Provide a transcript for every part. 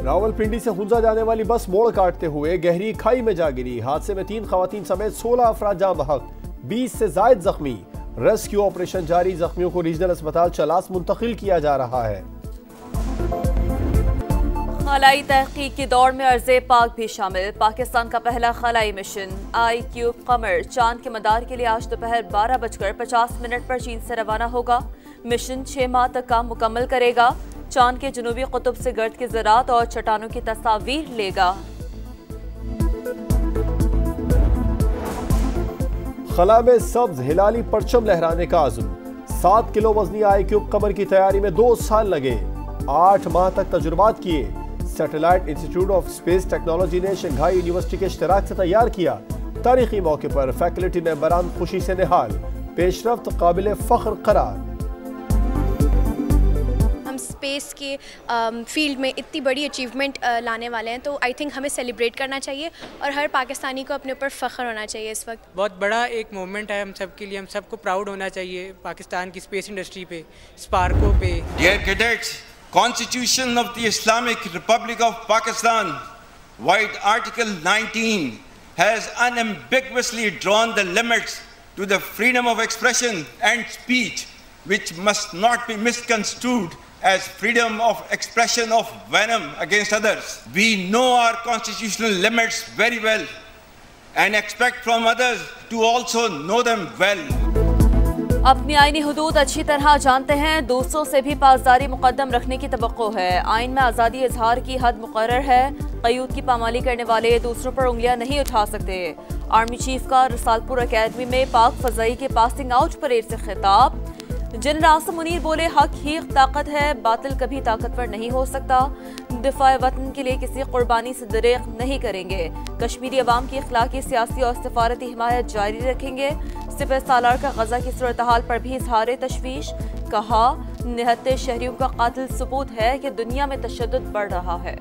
रावलपिंडी से हुंजा जाने वाली बस मोड़ काटते हुए गहरी खाई में जा गिरी। हादसे में 3 खवातीन समेत 16 अफराद जाँ बहक, 20 से जायद जख्मी। रेस्क्यू ऑपरेशन जारी, जख्मियों को रीजनल अस्पताल चलास मुंतकिल किया जा रहा है। खलाई तहकीक की दौड़ में अर्ज़े पाक भी शामिल। पाकिस्तान का पहला खलाई मिशन IQ कमर चांद के मदार के लिए आज दोपहर 12:50 पर चीन से रवाना होगा। मिशन 6 माह तक काम मुकम्मल करेगा। चांद के जनूबी कुतुब से गर्द की ज़रात और चट्टानों की तस्वीर लेगा। खला में सब्ज हिलाली परचम लहराने का आज़म। 7 किलो वजनी IQ कमर की तैयारी में 2 साल लगे, 8 माह तक तजुर्बात किए। Satellite institute of space technology ने शंघाई यूनिवर्सिटी के इश्तराक से तैयार किया। तारीखी मौके पर फैकल्टी मेंबरान खुशी से निहाल, पेशरफ्त काबिल फख्र करार। हम स्पेस के फील्ड में इतनी बड़ी अचीवमेंट लाने वाले हैं, तो आई थिंक हमें सेलिब्रेट करना चाहिए और हर पाकिस्तानी को अपने ऊपर फ़ख्र होना चाहिए। इस वक्त बहुत बड़ा एक मूवमेंट है हम सब के लिए, हम सबको प्राउड होना चाहिए पाकिस्तान की स्पेस इंडस्ट्री पे, स्पार्को पे। Dear cadets, Constitution of the Islamic Republic of Pakistan, White Article 19, has unambiguously drawn the limits to the freedom of expression and speech, which must not be misconstrued as freedom of expression of venom against others. We know our constitutional limits very well and expect from others to also know them well. अपनी आईनी हुदूद अच्छी तरह जानते हैं, दूसरों से भी पासदारी मुकद्दम रखने की तवक्को है। आइन में आज़ादी इजहार की हद मुकर्रर है। क़यूद की पामाली करने वाले दूसरों पर उंगलियां नहीं उठा सकते। आर्मी चीफ का रसालपुर अकेडमी में पाक फ़ज़ाई के पासिंग आउट परेड से खिताब। जनरल आसिम मुनीर बोले, हक ही ताकत है, बातिल कभी ताकतवर नहीं हो सकता। दिफाए वतन के लिए किसी कुर्बानी से दरेग नहीं करेंगे। कश्मीरी अवाम की इखलाकी, सियासी और सफारती हिमायत जारी रखेंगे। सिपह सालार का गजा की सूरत हाल पर भी इजहार तशवीश। कहा, 79 शहरियों का कातिल सबूत है कि दुनिया में तशद्दुद बढ़ रहा है।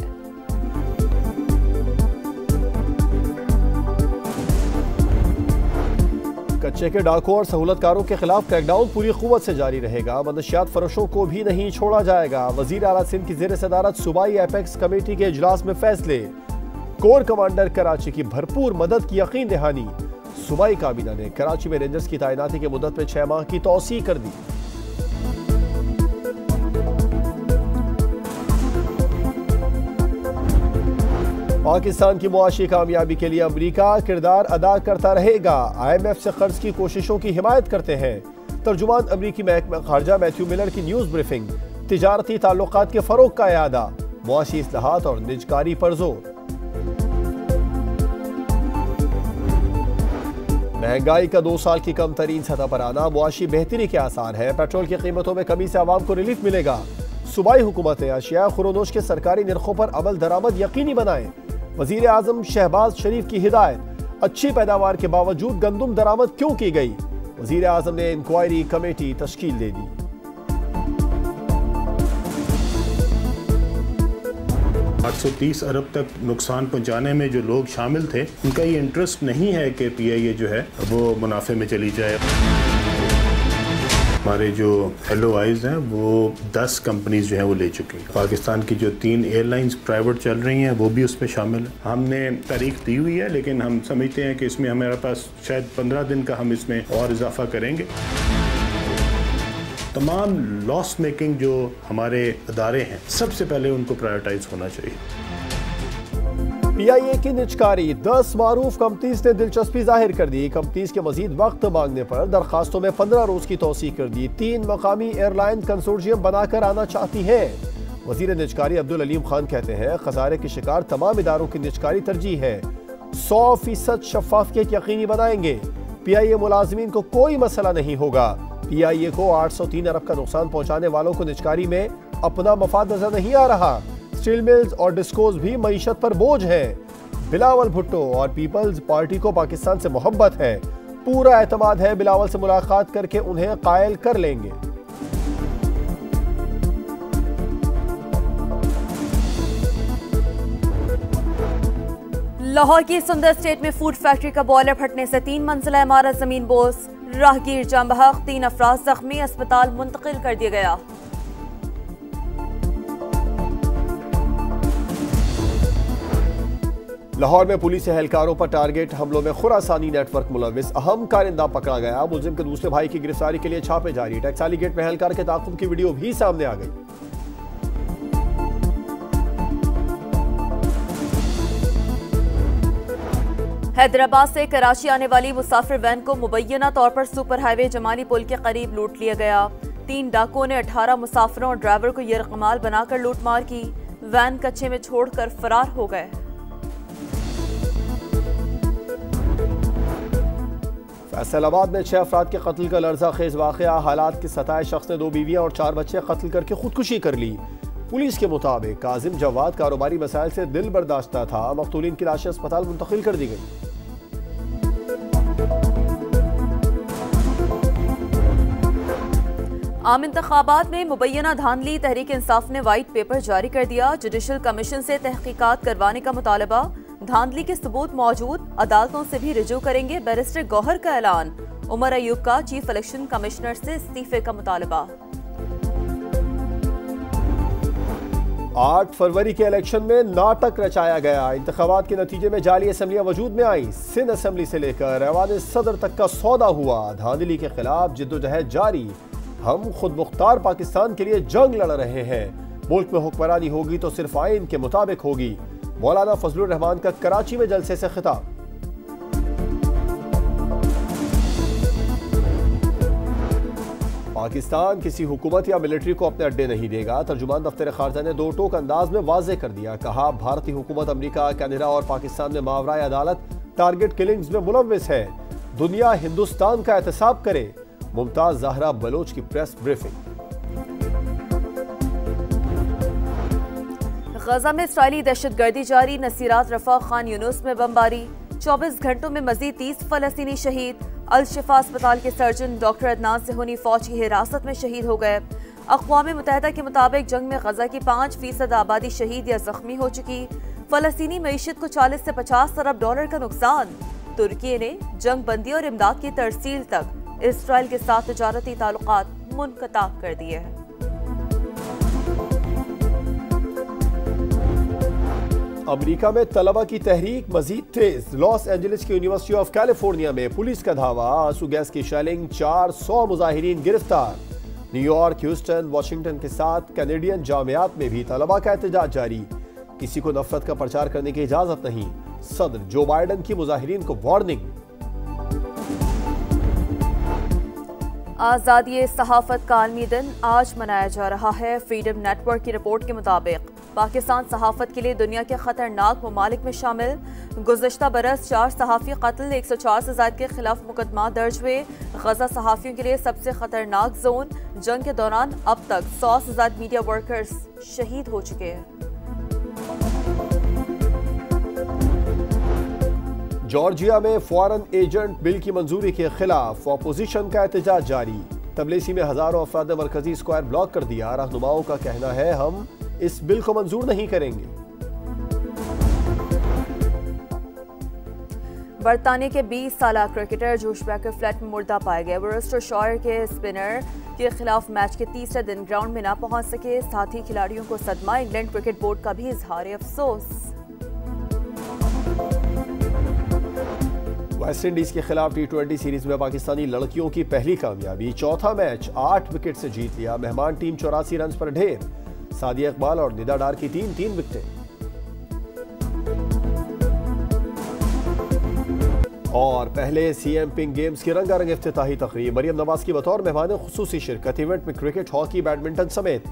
कच्चे के डाकुओं और सहूलतकारों के खिलाफ क्रैकडाउन पूरी कुव्वत से जारी रहेगा। मनशियात फरोशों को भी नहीं छोड़ा जाएगा। वजीर आला सिंध की ज़ेर सदारत सूबाई एपेक्स कमेटी के इजलास में फैसले। कोर कमांडर कराची की भरपूर मदद की यकीन दहानी। सूबाई काबीना ने कराची में रेंजर्स की तैनाती की मुद्दत में 6 माह की तौसी कर दी। पाकिस्तान की मुआशी कामयाबी के लिए अमरीका किरदार अदा करता रहेगा। IMF से कर्ज की कोशिशों की हिमायत करते हैं। तर्जुमान अमरीकी महकमा खारजा मैथ्यू मिलर की न्यूज ब्रीफिंग। तिजारती ताल्लुकात के फरोग का इआदा, मुआशी इस्लाहात और निजकारी पर जोर। महंगाई का 2 साल की कम तरीन सतह पर आना, मुआशी बेहतरी के आसार है। पेट्रोल की कीमतों में कमी से आवाम को रिलीफ मिलेगा। सूबाई हुकूमत ने अशिया खुरोनोश के सरकारी निर्खों पर अमल दरामद यकीनी बनाए। वजीर आजम शहबाज शरीफ की हिदायत, अच्छी पैदावार के बावजूद गंदुम दरामद क्यों की गई? वजीर आजम ने इंक्वायरी कमेटी तश्कील दे दी। $830 अरब तक नुकसान पहुंचाने में जो लोग शामिल थे, उनका ये इंटरेस्ट नहीं है कि PIA जो है वो मुनाफे में चली जाए। हमारे जो LOIs हैं वो 10 कंपनीज जो हैं वो ले चुकी हैं। पाकिस्तान की जो 3 एयरलाइंस प्राइवेट चल रही हैं वो भी उसमें शामिल है। हमने तारीख दी हुई है, लेकिन हम समझते हैं कि इसमें हमारे पास शायद 15 दिन का हम इसमें और इजाफा करेंगे। तमाम लॉस मेकिंग जो हमारे अदारे हैं, सबसे पहले उनको प्रायोरिटाइज होना चाहिए। PIA की निजकारी, 10 मारूफ कंपनीज ने दिलचस्पी जाहिर कर दी। कंपनीज के मजीद वक्त मांगने पर दरखास्तों में 15 रोज की तौसी कर दी। 3 मकामी एयरलाइन कंसोर्शियम बनाकर आना चाहती है। वजीर निजकारी अब्दुल अलीम खान कहते हैं, खसारे के शिकार तमाम इदारों की निजकारी तरजीह है। 100% शफाफियत यकीनी बनाएंगे। PIA मुलाजमीन को कोई मसला नहीं होगा। PIA को 803 अरब का नुकसान पहुंचाने वालों को निजकारी में अपना मफाद नजर नहीं आ रहा। स्टील मिल्स और डिस्कोज भी मईशत पर बोझ है। बिलावल भुट्टो और पीपल्स पार्टी को पाकिस्तान से मोहब्बत है। पूरा एतमाद है बिलावल से मुलाकात करके उन्हें कायल कर लेंगे। लाहौर की सुंदर स्टेट में फूड फैक्ट्री का बॉयलर फटने से 3 मंजिला इमारत जमीन बोस। राहगीर जाम बहक, 3 अफराद जख्मी, अस्पताल मुंतकिल कर दिया गया। लाहौर में पुलिस एहलकारों पर टारगेट हमलों में खुरासानी नेटवर्क मुलविस अहम कारिंदा पकड़ा गया। मुलजिम के दूसरे भाई की गिरफ्तारी के लिए छापे जारी। टैक्साली गेट में एहलकार के ताक़ुब की वीडियो भी सामने आ गई। हैदराबाद से कराची आने वाली मुसाफिर वैन को मुबैना तौर पर सुपर हाईवे जमाली पुल के करीब लूट लिया गया। 3 डाकुओं ने 18 मुसाफिरों और ड्राइवर को यरकमाल बनाकर लूटमार की। वैन कच्चे में छोड़कर फरार हो गए। फैसलाबाद में 6 अफराद के कत्ल का लर्ज़ाखेज़ वाक़या। हालात के सताए शख्स ने 2 बीवियां और 4 बच्चे कत्ल करके खुदकुशी कर ली। पुलिस के मुताबिक काजिम जवाद कारोबारी मसाइल से दिल बर्दाश्त न था। मक़तूलीन की लाशें अस्पताल मुंतकिल कर दी गई। आम इंतखाबात में मुबैना धांधली। तहरीक इंसाफ ने वाइट पेपर जारी कर दिया। जुडिशल कमीशन से तहकीकात करवाने का मुतालबा। धांधली के सबूत मौजूद, अदालतों से भी रिजू करेंगे। बैरिस्टर गौहर का ऐलान। उमर अयूब का चीफ इलेक्शन कमिश्नर से इस्तीफे का मुतालबा। 8 फरवरी के इलेक्शन में नाटक रचाया गया। इंतखाबात के नतीजे में जाली असम्बलियां वजूद में आई। सिंध असम्बली से लेकर ऐवान सदर तक का सौदा हुआ। धांधली के खिलाफ जिद्दोजहद जारी। हम खुद मुख्तार पाकिस्तान के लिए जंग लड़ रहे हैं। मुल्क में हुक्मरानी होगी तो सिर्फ आइन के मुताबिक होगी। मौलाना फजलुर रहमान का कराची में जलसे से खिताब। पाकिस्तान किसी हुकूमत या मिलिट्री को अपने अड्डे नहीं देगा। तर्जुमान दफ्तर खारजा ने 2 टोक अंदाज में वाज़ेह कर दिया। कहा, भारतीय हुकूमत अमेरिका, कनाडा और पाकिस्तान में मावराए अदालत टारगेट किलिंग्स में मुलव्विस है। दुनिया हिंदुस्तान का एहतसाब करे। मुमताज ज़हरा बलोच की प्रेस ब्रीफिंग। गजा में इसराइली दहशतगर्दी जारी। नसीरात रफा खान यूनुस में बमबारी। 24 घंटों में मजीद 30 फलस्तीनी शहीद। अल शिफा अस्पताल के सर्जन डॉक्टर अदनान सेहूनी फौज की हिरासत में शहीद हो गए। अक़वाम मुत्तहिदा के मुताबिक जंग में गजा की 5% आबादी शहीद या जख्मी हो चुकी। फलस्तीनी मईशत को 40 से 50 अरब डॉलर का नुकसान। तुर्की ने जंग बंदी और इमदाद की तरसील तक इसराइल के साथ तजारती ताल्लुकात मुनक़ता कर दिए हैं। अमेरिका में तलबा की तहरीक मजीद तेज। लॉस एंजलिस की यूनिवर्सिटी ऑफ कैलिफोर्निया में पुलिस का धावा। आंसू गैस की शेलिंग। 400 मुजाहिरीन गिरफ्तार। न्यूयॉर्क, ह्यूस्टन, वाशिंगटन के साथ कैनेडियन जामियात में भी तलबा का एहतजाज जारी। किसी को नफरत का प्रचार करने की इजाजत नहीं। सदर जो बाइडन की मुजाहिरीन को वार्निंग। आज़ादी सहाफत का आलमी दिन आज मनाया जा रहा है। फ्रीडम नेटवर्क की रिपोर्ट के मुताबिक पाकिस्तान सहाफत के लिए दुनिया के खतरनाक ममालिक में शामिल। गुज़श्ता बरस 4 सहाफ़ी कत्ल, 104 से ज़ायद के खिलाफ मुकदमा दर्ज हुए। गजा सहाफ़ियों के लिए सबसे खतरनाक जोन। जंग के दौरान अब तक 100 से ज़ायद मीडिया वर्कर्स शहीद हो चुके हैं। जॉर्जिया में फॉरेन एजेंट बिल की मंजूरी के खिलाफ अपोजिशन का एहतजाज जारी। तबलीसी में हजारों अफराद ने मरकजी स्क्वायर ब्लॉक कर दिया। रहनुमाओं का कहना है, हम इस बिल को मंजूर नहीं करेंगे। बरतानिया के 20 साल क्रिकेटर जोश बैकर फ्लैट में मुर्दा पाए गए। वोरेस्टरशायर के स्पिनर के खिलाफ मैच के तीसरे दिन ग्राउंड में न पहुंच सके। साथ ही खिलाड़ियों को सदमा। इंग्लैंड क्रिकेट बोर्ड का भी इजहार अफसोस। वेस्ट इंडीज के खिलाफ T20 सीरीज में पाकिस्तानी लड़कियों की पहली कामयाबी। चौथा मैच 8 विकेट से जीत लिया। मेहमान टीम 84 रन पर ढेर। सादिया इकबाल और निदा डार की 3 विकेटें। और पहले सीएम पिंक गेम्स की रंगारंग इफ्तिताही तकरीब। मरियम नवाज की बतौर मेहमान खुसूसी शिरकत। इवेंट में क्रिकेट, हॉकी, बैडमिंटन समेत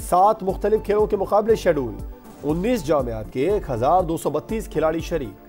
7 मुख्तलिफ खेलों के मुकाबले शेड्यूल। 19 जामियात के 1232 खिलाड़ी शरीक।